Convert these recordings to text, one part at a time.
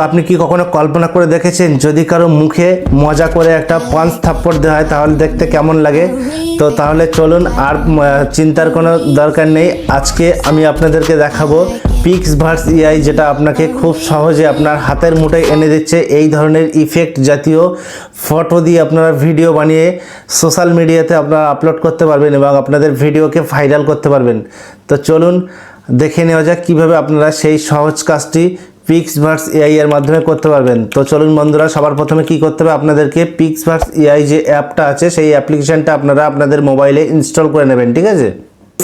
আপনি কি কখনো কল্পনা করে দেখেছেন যদি কারো মুখে মজা করে একটা পাঁচ থাপ্পড় দেওয়া হয় তাহলে দেখতে কেমন লাগে? তো তাহলে চলুন আর চিন্তার কোনো দরকার নেই। আজকে আমি আপনাদেরকে দেখাবো পিক্সভার্স এআই, যেটা আপনাকে খুব সহজে আপনার হাতের মুঠোয় এনে দিচ্ছে এই ধরনের ইফেক্ট জাতীয় ফটো দিয়ে আপনারা ভিডিও বানিয়ে সোশ্যাল মিডিয়াতে আপনারা আপলোড করতে পারবেন এবং আপনাদের ভিডিওকে ভাইরাল করতে পারবেন। তো চলুন দেখে নেওয়া যাক কীভাবে আপনারা সেই সহজ কাজটি পিক্সভার্স এআই এর মাধ্যমে করতে পারবেন। তো চলুন বন্ধুরা, সবার প্রথমে কি করতে হবে, আপনাদেরকে পিক্সভার্স এআই যে অ্যাপটা আছে সেই অ্যাপ্লিকেশনটা আপনারা আপনাদের মোবাইলে ইনস্টল করে নেবেন, ঠিক আছে?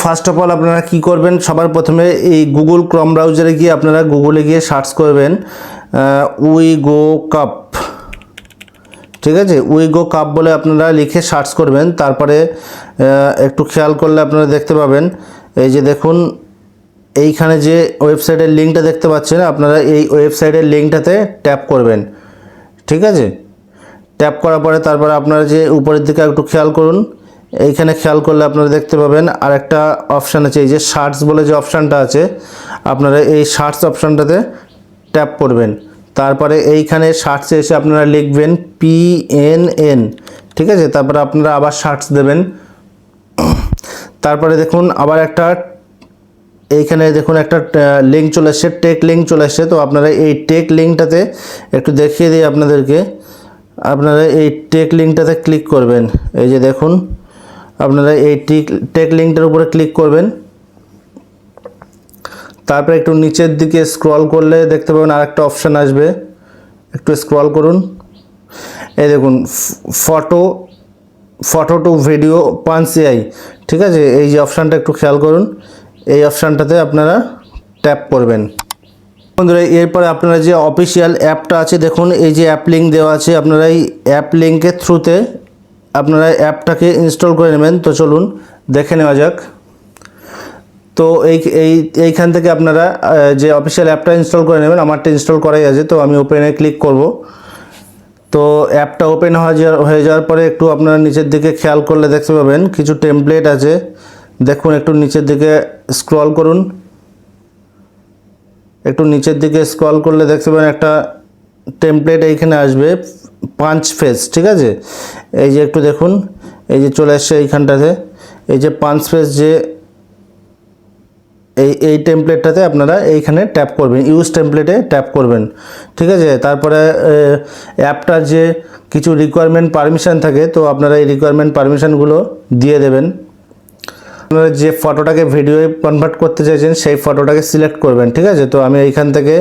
ফার্স্ট অফ অল আপনারা কি করবেন, সবার প্রথমে এই গুগল ক্রোম ব্রাউজারে গিয়ে আপনারা গুগলে গিয়ে সার্চ করবেন উইগো কাপ, ঠিক আছে? উইগো কাপ বলে আপনারা লিখে সার্চ করবেন। তারপরে একটু খেয়াল করলে আপনারা দেখতে পাবেন এই যে দেখুন এইখানে যে ওয়েবসাইটের লিঙ্কটা দেখতে পাচ্ছেন, আপনারা এই ওয়েবসাইটের লিঙ্কটাতে ট্যাপ করবেন, ঠিক আছে? ট্যাপ করার পরে তারপরে আপনারা যে উপরের দিকে একটু খেয়াল করুন, এইখানে খেয়াল করলে আপনারা দেখতে পাবেন আর একটা অপশান আছে, এই যে সার্চ বলে যে অপশানটা আছে, আপনারা এই সার্চ অপশানটাতে ট্যাপ করবেন। তারপরে এইখানে সার্চে এসে আপনারা লিখবেন PNN, ঠিক আছে? তারপরে আপনারা আবার সার্চ দেবেন। তারপরে দেখুন আবার একটা এইখানে দেখুন একটা লিঙ্ক চলে এসছে, টেক লিঙ্ক চলে এসছে। তো আপনারা এই টেক লিঙ্কটাতে একটু দেখিয়ে দিই আপনাদেরকে, আপনারা এই টেক লিঙ্কটাতে ক্লিক করবেন। এই যে দেখুন আপনারা এই টেক লিঙ্কটার উপরে ক্লিক করবেন। তারপরে একটু নিচের দিকে স্ক্রল করলে দেখতে পাবেন আর একটা অপশান আসবে, একটু স্ক্রল করুন। এই দেখুন photo to video punch AI, ঠিক আছে? এই যে অপশানটা একটু খেয়াল করুন, এই অপশানটাতে আপনারা ট্যাপ করবেন। বন্ধুরা এরপরে আপনারা যে অফিসিয়াল অ্যাপটা আছে দেখুন, এই যে অ্যাপ লিঙ্ক দেওয়া আছে, আপনারা এই অ্যাপ লিঙ্কের থ্রুতে আপনারা অ্যাপটাকে ইনস্টল করে নেবেন। তো চলুন দেখে নেওয়া যাক। তো এইখান থেকে আপনারা যে অফিসিয়াল অ্যাপটা ইনস্টল করে নেবেন, আমারটা ইনস্টল করাই আছে। তো আমি ওপেনে ক্লিক করব। তো অ্যাপটা ওপেন হয়ে যাওয়ার পরে একটু আপনারা নিচের দিকে খেয়াল করলে দেখতে পাবেন কিছু টেমপ্লেট আছে, দেখুন একটু নিচের দিকে স্ক্রল করুন। একটু নিচের দিকে স্ক্রল করলে দেখতে পাবেন একটা টেমপ্লেট এইখানে আসবে, পাঞ্চ ফেস, ঠিক আছে? এই যে একটু দেখুন এই যে চলে আসছে এইখানটাতে, এই যে পাঞ্চ ফেস যে এই টেমপ্লেটটাতে আপনারা এইখানে ট্যাপ করবেন, ইউজ টেমপ্লেটে ট্যাপ করবেন, ঠিক আছে? তারপরে অ্যাপটার যে কিছু রিকোয়ারমেন্ট পারমিশন থাকে, তো আপনারা এই রিকোয়ারমেন্ট পারমিশনগুলো দিয়ে দেবেন। আপনারা যে ফটোটাকে ভিডিওয়ে কনভার্ট করতে চাইছেন সেই ফটোটাকে সিলেক্ট করবেন, ঠিক আছে? তো আমি এইখান থেকে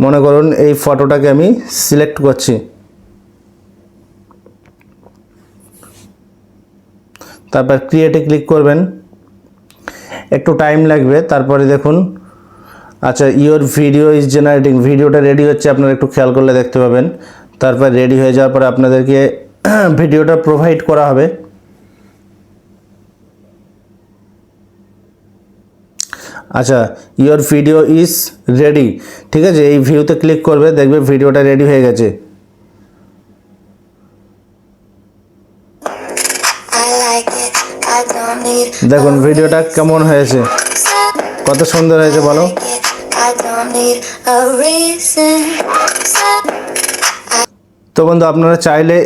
মনে করুন এই ফটোটাকে আমি সিলেক্ট করছি। তারপর ক্রিয়েটে ক্লিক করবেন, একটু টাইম লাগবে। তারপরে দেখুন আচ্ছা ইওর ভিডিও ইজ জেনারেটিং, ভিডিওটা রেডি হচ্ছে, আপনারা একটু খেয়াল করলে দেখতে পাবেন। তারপর রেডি হয়ে যাওয়ার পরে আপনাদেরকে ভিডিওটা প্রোভাইড করা হবে। আচ্ছা ইওর ভিডিও ইজ রেডি, ঠিক আছে? এই ভিউতে ক্লিক করবে, দেখবে ভিডিওটা রেডি হয়ে গেছে। দেখুন ভিডিওটা কেমন হয়েছে, কত সুন্দর হয়েছে বলো? তো বন্ধু আপনারা চাইলে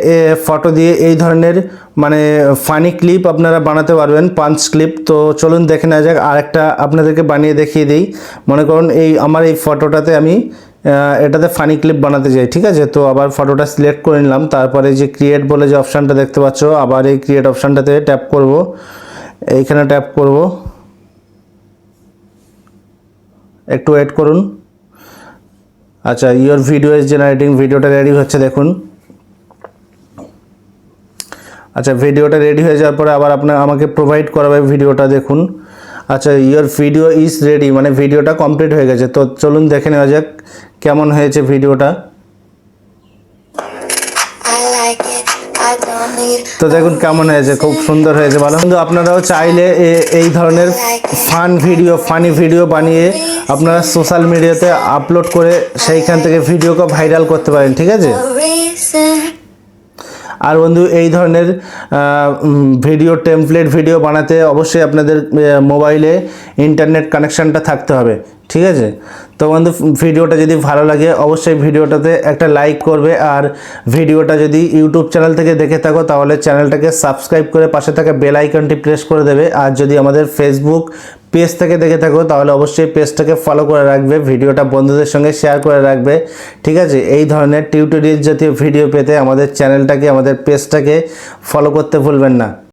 ফটো দিয়ে এই ধরনের মানে ফানি ক্লিপ আপনারা বানাতে পারবেন, পাঞ্চ ক্লিপ। তো চলুন দেখে নেওয়া যাক, আরেকটা আপনাদেরকে বানিয়ে দেখিয়ে দিই। মনে করুন আমার এই ফটোটাতে আমি এটাতে ফানি ক্লিপ বানাতে চাই, ঠিক আছে? তো আবার ফটোটা সিলেক্ট করে নিলাম। তারপরে যে ক্রিয়েট বলে যে অপশানটা দেখতে পাচ্ছ, আবার এই ক্রিয়েট অপশানটাতে ট্যাপ করব, এইখানে ট্যাপ করব, একটু ওয়েট করুন। আচ্ছা ইওর ভিডিও ইজ জেনারেটিং, ভিডিওটা রেডি হচ্ছে দেখুন। আচ্ছা ভিডিওটা রেডি হয়ে যাওয়ার পরে আবার আমাকে প্রোভাইড করাবে ভিডিওটা, দেখুন। আচ্ছা ইওর ভিডিও ইজ রেডি, মানে ভিডিওটা কমপ্লিট হয়ে গেছে। তো চলুন দেখে নেওয়া যাক কেমন হয়েছে ভিডিওটা। তো দেখুন কেমন হয়েছে, খুব সুন্দর হয়েছে ভালো। কিন্তু আপনারাও চাইলে এই ধরনের ফানি ভিডিও বানিয়ে আপনারা সোশ্যাল মিডিয়াতে আপলোড করে সেইখান থেকে ভিডিওকে ভাইরাল করতে পারেন, ঠিক আছে? আর বন্ধু এই ধরনের ভিডিও টেমপ্লেট ভিডিও বানাতে অবশ্যই আপনাদের মোবাইলে ইন্টারনেট কানেকশানটা থাকতে হবে, ঠিক আছে? তো বন্ধু ভিডিওটা যদি ভালো লাগে অবশ্যই ভিডিওটাতে একটা লাইক করবে, আর ভিডিওটা যদি ইউটিউব চ্যানেল থেকে দেখে থাকো তাহলে চ্যানেলটাকে সাবস্ক্রাইব করে পাশে থাকা বেল আইকনটি প্রেস করে দেবে। আর যদি আমাদের ফেসবুক পেজ থেকে দেখে থাকো তাহলে অবশ্যই পেজটাকে ফলো করে রাখবে, ভিডিওটা বন্ধুদের সঙ্গে শেয়ার করে রাখবে, ঠিক আছে? এই ধরনের টিউটোরিয়াল জাতীয় ভিডিও পেতে আমাদের চ্যানেলটাকে, আমাদের পেজটাকে ফলো করতে ভুলবেন না।